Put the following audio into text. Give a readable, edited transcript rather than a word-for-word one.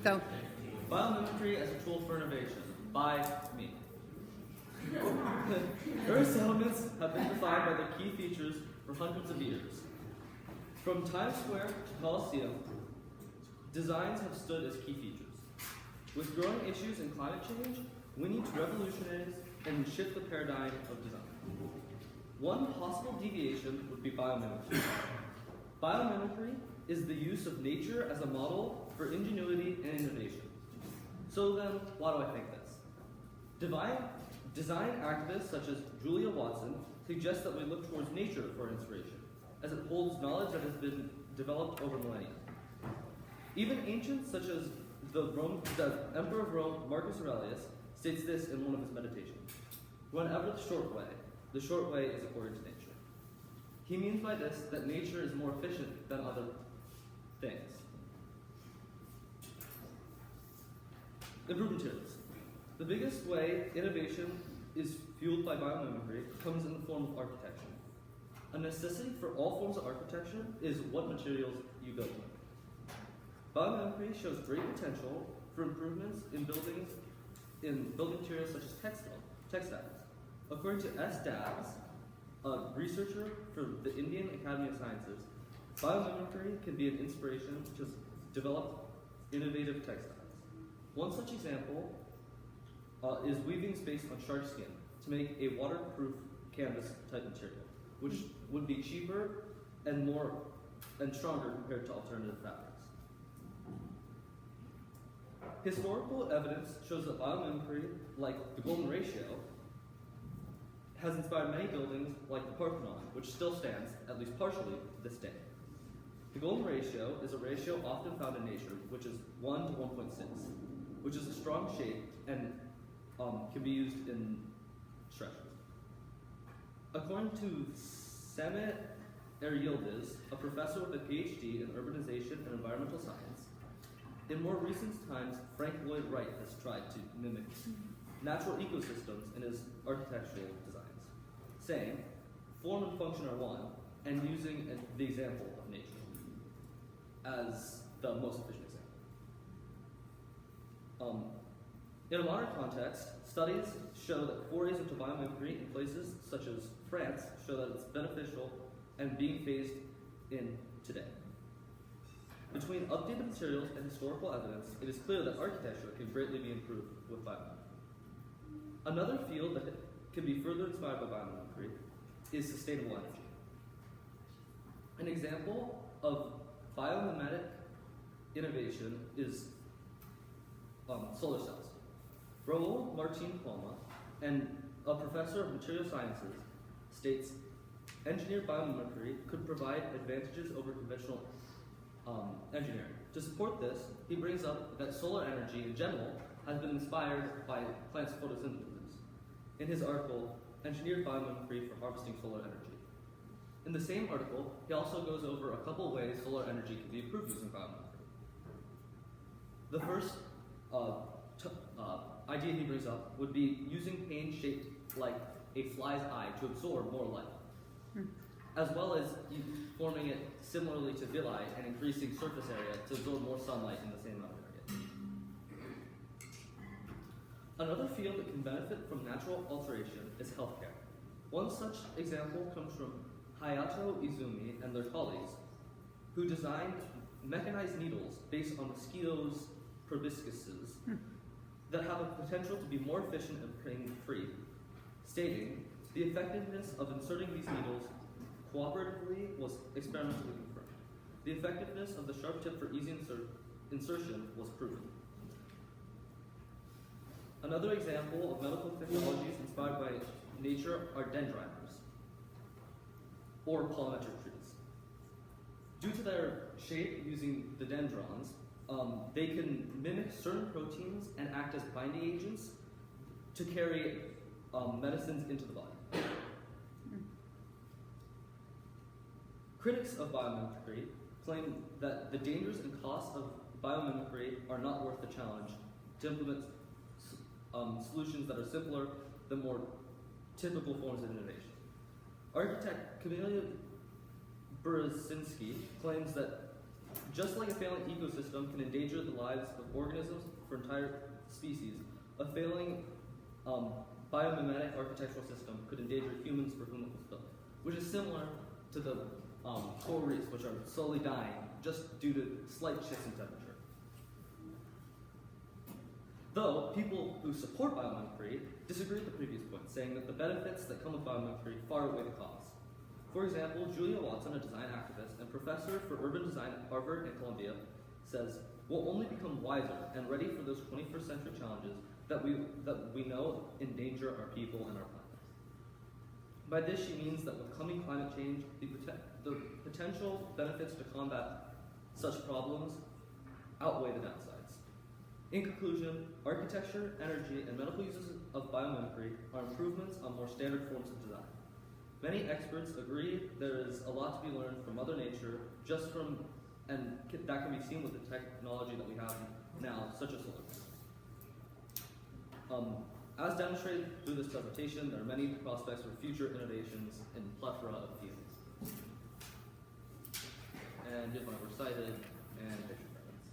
Go. Biomimicry as a tool for innovation, by me. Earth's elements have been defined by their key features for hundreds of years. From Times Square to Colosseum, designs have stood as key features. With growing issues in climate change, we need to revolutionize and shift the paradigm of design. One possible deviation would be biomimicry. Biomimicry is the use of nature as a model for ingenuity and innovation. So then, why do I think this? Design activists such as Julia Watson suggest that we look towards nature for inspiration, as it holds knowledge that has been developed over millennia. Even ancients such as the Emperor of Rome, Marcus Aurelius, states this in one of his meditations. Run ever the short way is according to nature. He means by this that nature is more efficient than other things. Improved materials. The biggest way innovation is fueled by biomimicry comes in the form of architecture. A necessity for all forms of architecture is what materials you build with. Biomimicry shows great potential for improvements in building materials such as textiles. According to S. Dabbs, a researcher for the Indian Academy of Sciences, biomimicry can be an inspiration to develop innovative textiles. One such example is weaving based on shark skin to make a waterproof canvas type material, which would be cheaper and stronger compared to alternative fabrics. Historical evidence shows that biomimicry, like the golden ratio, has inspired many buildings like the Parthenon, which still stands, at least partially, to this day. The golden ratio is a ratio often found in nature, which is 1 to 1.6, which is a strong shape and can be used in structures. According to Samet Eryildiz, a professor with a PhD in urbanization and environmental science, in more recent times, Frank Lloyd Wright has tried to mimic natural ecosystems in his architectural designs, saying, form and function are one, and using the example of nature as the most efficient example. In a modern context, studies show that forays into biomimicry in places such as France show that it's beneficial and being phased in today. Between updated materials and historical evidence, it is clear that architecture can greatly be improved with biomimicry. Another field that can be further inspired by biomimicry is sustainable energy. An example of biomimetic innovation is solar cells. Raul Martin Palma, and a professor of material sciences, states engineered biomimicry could provide advantages over conventional engineering. To support this, he brings up that solar energy in general has been inspired by plants' photosynthesis in his article, Engineered Biomimicry for Harvesting Solar Energy. In the same article, he also goes over a couple ways solar energy can be improved using biomimicry. The first idea he brings up would be using pane shaped like a fly's eye to absorb more light, as well as forming it similarly to villi and increasing surface area to absorb more sunlight in the same amount of area. Another field that can benefit from natural alteration is healthcare. One such example comes from Hayato Izumi and their colleagues, who designed mechanized needles based on mosquitoes' proboscises that have a potential to be more efficient and pain-free, stating, the effectiveness of inserting these needles cooperatively was experimentally confirmed. The effectiveness of the sharp tip for easy insertion was proven. Another example of medical technologies inspired by nature are dendrimers, or polymetric trees. Due to their shape using the dendrons, they can mimic certain proteins and act as binding agents to carry medicines into the body. Critics of biomimicry claim that the dangers and costs of biomimicry are not worth the challenge to implement solutions that are simpler than more typical forms of innovation. Architect Camilla Brzezinski claims that Just like a failing ecosystem can endanger the lives of organisms for entire species, a failing biomimetic architectural system could endanger humans for whom it was built, which is similar to the coral reefs, which are slowly dying just due to slight shifts in temperature. Though people who support biomimicry disagree with the previous point, saying that the benefits that come with biomimicry far outweigh the costs. For example, Julia Watson, a design activist and professor for urban design at Harvard and Columbia, says, "We'll only become wiser and ready for those 21st century challenges that we know endanger our people and our planet." By this, she means that with coming climate change, the potential benefits to combat such problems outweigh the downsides. In conclusion, architecture, energy, and medical uses of biomimicry are improvements on more standard forms of design. Many experts agree there is a lot to be learned from Mother Nature, and that can be seen with the technology that we have now, such as solar panels. As demonstrated through this presentation, there are many prospects for future innovations in plethora of fields. And if I were cited,